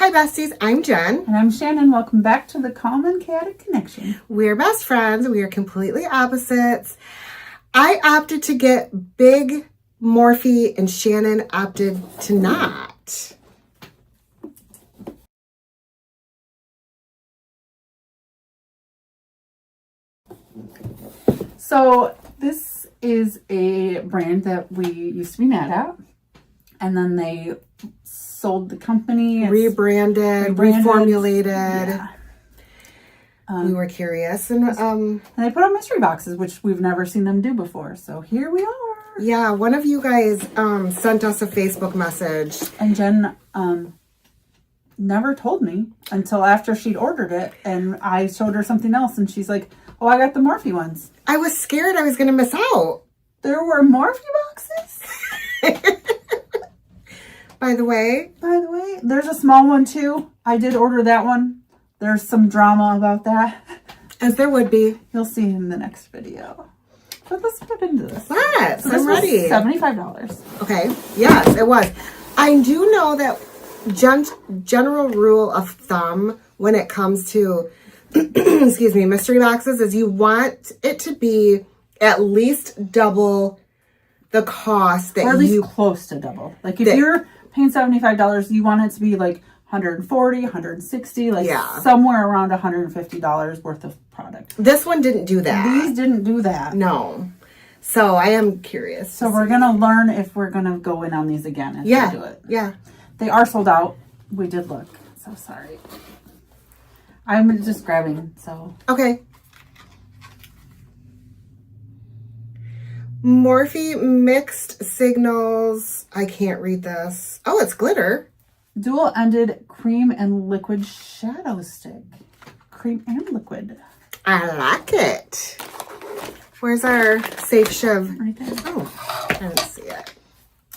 Hi besties, I'm Jen. And I'm Shannon. Welcome back to the Calm and Chaotic Connection. We're best friends. We are completely opposites. I opted to get big Morphe and Shannon opted to not. So this is a brand that we used to be mad at. And then they sold the company. Rebranded, reformulated. Yeah. We were curious. And they put on mystery boxes, which we've never seen them do before. So here we are. Yeah, one of you guys sent us a Facebook message. And Jen never told me until after she'd ordered it. And I showed her something else. And she's like, oh, I got the Morphe ones. I was scared I was going to miss out. There were Morphe boxes? By the way, there's a small one too. I did order that one. There's some drama about that. As there would be. You'll see in the next video. But let's get into this. Let's. So I'm ready. $75. Okay. Yes, it was. I do know that general rule of thumb when it comes to, excuse me, mystery boxes is you want it to be at least double the cost that or at least close to double. Like if you're paying $75, you want it to be like $140, $160, like somewhere around $150 worth of product. This one didn't do that. These didn't do that. No. So I am curious. So we're going to learn if we're going to go in on these again if we do it. Yeah. They are sold out. We did look. So sorry. I'm just grabbing, so. Okay. Morphe Mixed Signals. I can't read this. Oh, it's glitter. Dual-ended cream and liquid shadow stick. Cream and liquid. I like it. Where's our safe shiv? Right there. Oh, I didn't see it.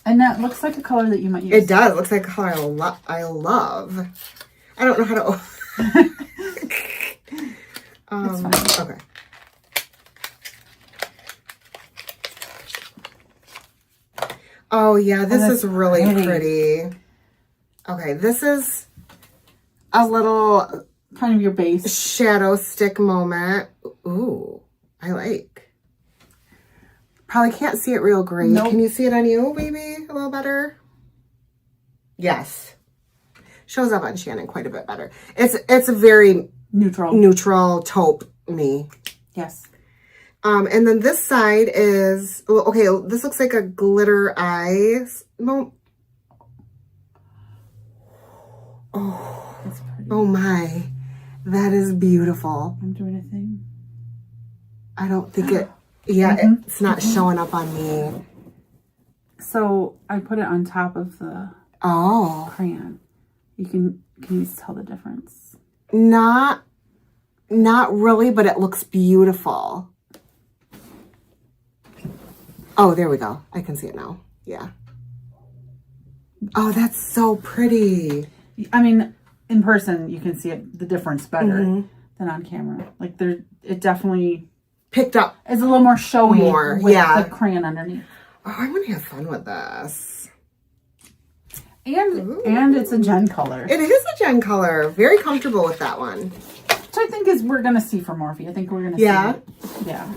And that looks like a color that you might use. It does. It looks like a color I love. I don't know how to... It's fine. Okay. Oh, yeah, this is really pretty. Okay, this is a little... kind of your base. Shadow stick moment. Ooh, I like. Probably can't see it real great. Nope. Can you see it on you, maybe? A little better? Yes. Shows up on Shannon quite a bit better. It's a very... Neutral taupe me. Yes. And then this side is, okay, this looks like a glitter eyes. Oh, that's pretty. Oh my, that is beautiful. I'm doing a thing. I don't think it, it's not showing up on me. So I put it on top of the crayon. Can you tell the difference? Not really, but it looks beautiful. Oh, there we go. I can see it now. Yeah. Oh, that's so pretty. I mean, in person, you can see the difference better than on camera. Like, it definitely picked up. It's a little more showy with the crayon underneath. Oh, I'm going to have fun with this. And it's a Jen color. It is a Jen color. Very comfortable with that one. Which I think is we're going to see for Morphe. I think we're going to see it. Yeah.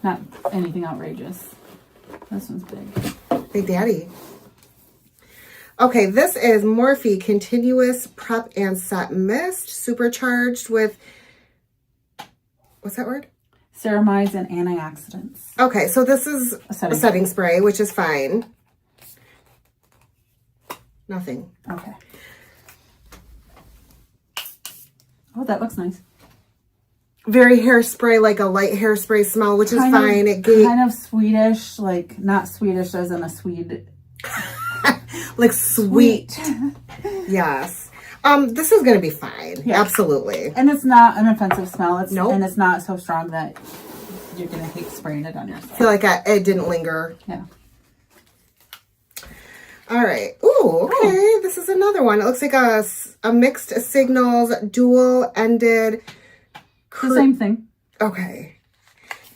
Not anything outrageous. This one's big. Big Daddy. Okay, this is Morphe Continuous Prep and Set Mist. Supercharged with... What's that word? Ceramides and antioxidants. Okay, so this is a setting spray, which is fine. Nothing. Okay. Oh, that looks nice. Very hairspray, like a light hairspray smell, which is fine. Kind of Swedish, like not Swedish as in a Swede. Like sweet. Yes. This is going to be fine. Yeah. Absolutely. And it's not an offensive smell. And it's not so strong that you're going to hate spraying it on yourself. I feel like it didn't linger. Yeah. All right. Ooh, okay. This is another one. It looks like a mixed signals, dual-ended. The same thing. Okay.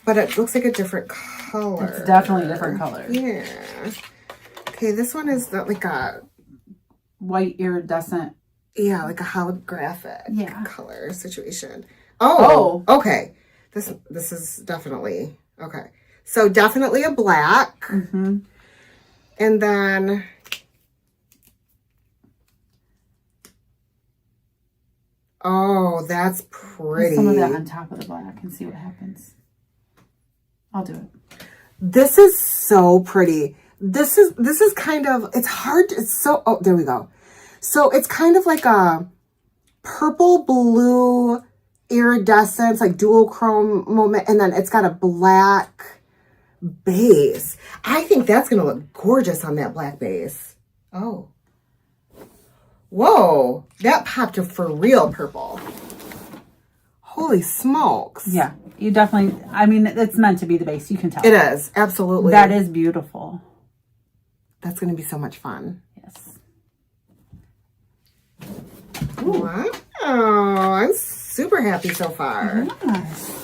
But it looks like a different color. It's definitely a different color. Yeah. Okay, this one is like a... white iridescent Yeah, like a holographic color situation. Oh, okay. This is definitely, okay. So definitely a black. Mm-hmm. And then, oh, that's pretty. Put some of that on top of the black and see what happens. I'll do it. This is so pretty. This is kind of, it's hard. It's so, oh, there we go. So it's kind of like a purple blue iridescence, like dual chrome moment. And then it's got a black base. I think that's going to look gorgeous on that black base. Oh. Whoa. That popped a for real purple. Holy smokes. Yeah. You definitely, I mean, it's meant to be the base. You can tell. It is. Absolutely. That is beautiful. That's going to be so much fun. Yes. Ooh. Wow. I'm super happy so far. Yes.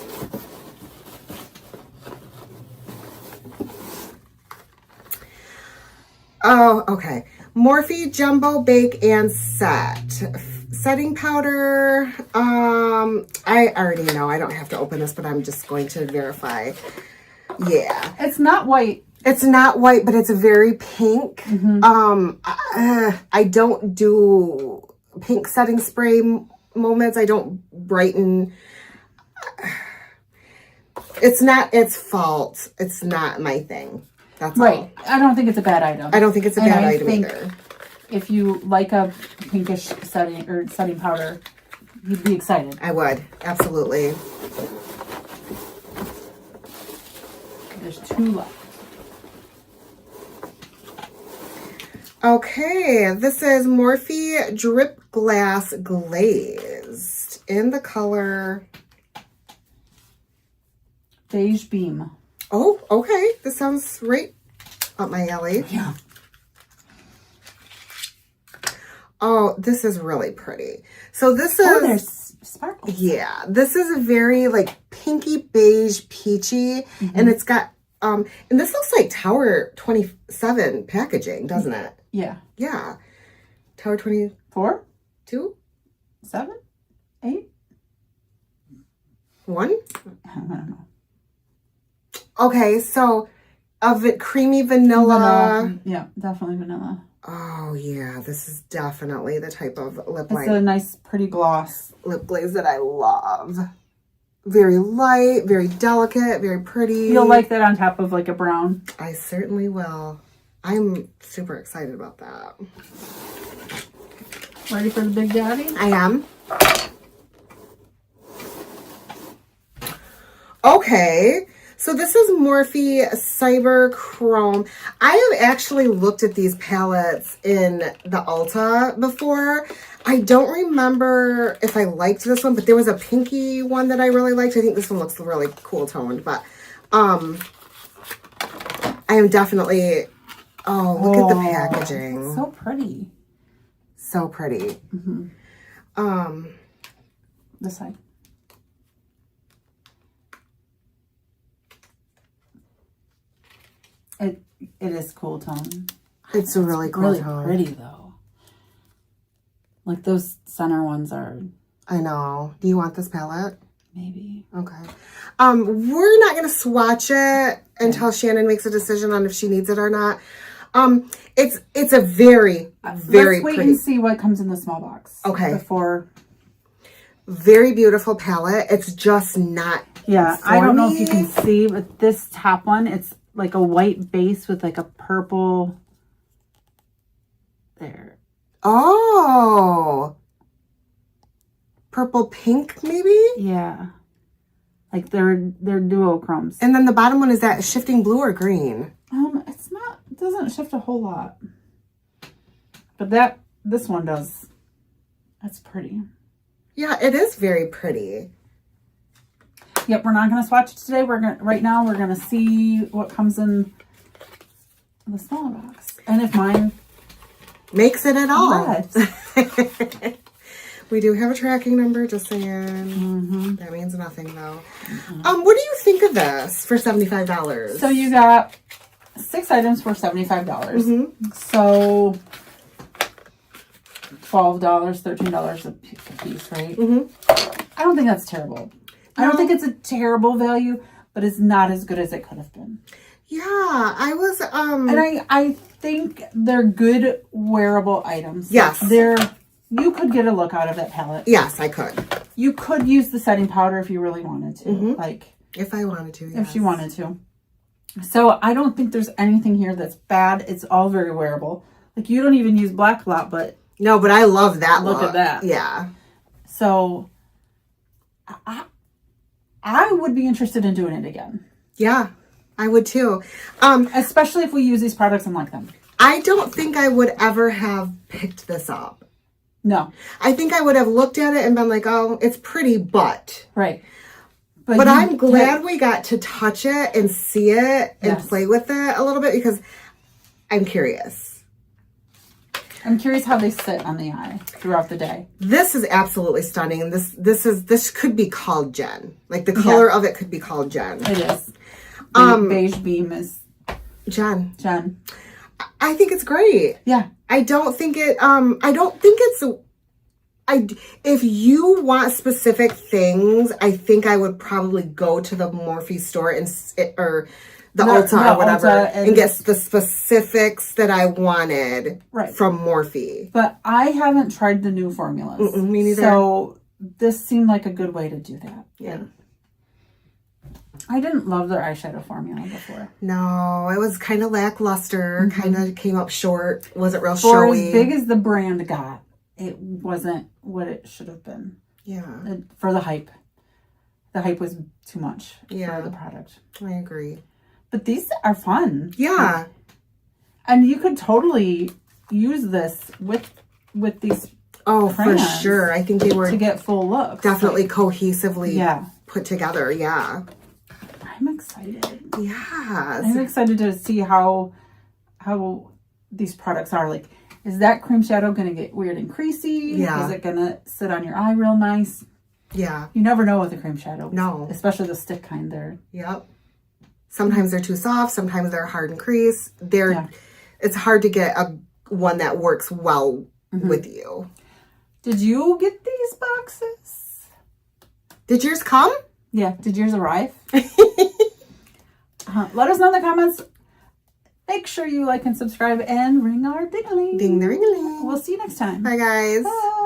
Oh, okay. Morphe Jumbo Bake and Set. Setting powder. I already know. I don't have to open this, but I'm just going to verify. Yeah. It's not white. It's not white, but it's a very pink. I don't do pink setting spray moments. I don't brighten. It's not its fault. It's not my thing. That's right. all. I don't think it's a bad item. I don't think it's a bad item either. If you like a pinkish setting powder, you'd be excited. I would. Absolutely. There's 2 left. Okay, this is Morphe Drip Glass Glazed in the color Beige Beam. Oh, okay. This sounds right up my alley. Yeah. Oh, this is really pretty. So this is... Oh, there's sparkles. Yeah. This is a very, like, pinky beige peachy. And it's got... and this looks like Tower 27 packaging, doesn't it? Yeah. Yeah. Tower 4? 22? 7? 8? 1? I don't know. Okay, so creamy vanilla. Yeah, definitely vanilla. Oh, yeah. This is definitely the type of lip It's a nice, pretty gloss. lip glaze that I love. Very light, very delicate, very pretty. You'll like that on top of like a brown. I certainly will. I'm super excited about that. Ready for the Big Daddy? I am. Okay. So this is Morphe Cyber Chrome. I have actually looked at these palettes in the Ulta before. I don't remember if I liked this one, but there was a pinky one that I really liked. I think this one looks really cool toned, but I am definitely... Oh, look at the packaging. So pretty. So pretty. This side. It is cool tone. It's a really cool really tone. Pretty though. Like those center ones are. I know. Do you want this palette? Maybe. Okay. We're not gonna swatch it until Shannon makes a decision on if she needs it or not. It's a very Let's wait pretty and see what comes in the small box. Okay. Before. Very beautiful palette. It's just not. Yeah, I don't know if you can see, but this top one, it's like a white base with like a purple. There. Oh. Purple pink, maybe? Yeah. Like they're duochromes. And then the bottom one, is that shifting blue or green? It's not, it doesn't shift a whole lot. But this one does. That's pretty. Yeah, it is very pretty. Yep, we're not going to swatch it today. Right now we're going to see what comes in the smaller box. And if mine makes it at all. Yes. We do have a tracking number, just saying. That means nothing though. What do you think of this for $75? So you got 6 items for $75. So $12, $13 a piece, right? Mm-hmm. I don't think that's terrible. I don't think it's a terrible value, but it's not as good as it could have been. Yeah, I was and I think they're good wearable items. Yes. You could get a look out of that palette. Yes, I could. You could use the setting powder if you really wanted to. Mm-hmm. Like if I wanted to, yes. If you wanted to. So I don't think there's anything here that's bad. It's all very wearable. Like you don't even use black a lot, but no, but I love that look at that. Yeah. So I would be interested in doing it again. Yeah, I would too. Especially if we use these products and like them. I don't think I would ever have picked this up. No. I think I would have looked at it and been like, oh, it's pretty, but. Right. But I'm glad we got to touch it and see it and play with it a little bit because I'm curious. I'm curious how they sit on the eye throughout the day. This is absolutely stunning. This could be called Jen. Like the color of it could be called Jen. It is. The beige beam is Jen. I think it's great. Yeah. I don't think it's if you want specific things, I think I would probably go to the Morphe store or the Ulta or whatever and get the specifics that I wanted from Morphe. But I haven't tried the new formulas. Me neither. So this seemed like a good way to do that. Yeah. I didn't love their eyeshadow formula before. No, it was kind of lackluster. Mm-hmm. Kind of came up short. Wasn't real showy. For as big as the brand got, it wasn't what it should have been. Yeah. For the hype. The hype was too much for the product. I agree. But these are fun. Yeah. And you could totally use this with these for sure. I think they were to get full looks. Definitely cohesively put together. Yeah. I'm excited. Yes. I'm excited to see how these products are. Like, is that cream shadow going to get weird and creasy? Yeah. Is it going to sit on your eye real nice? Yeah. You never know with the cream shadow. No. Especially the stick kind there. Yep. Sometimes they're too soft. Sometimes they're hard and crease. It's hard to get one that works well with you. Did you get these boxes? Did yours come? Yeah. Did yours arrive? Let us know in the comments. Make sure you like and subscribe and ring our ding-a-ling. Ding the ring-a-ling. We'll see you next time. Bye, guys. Bye.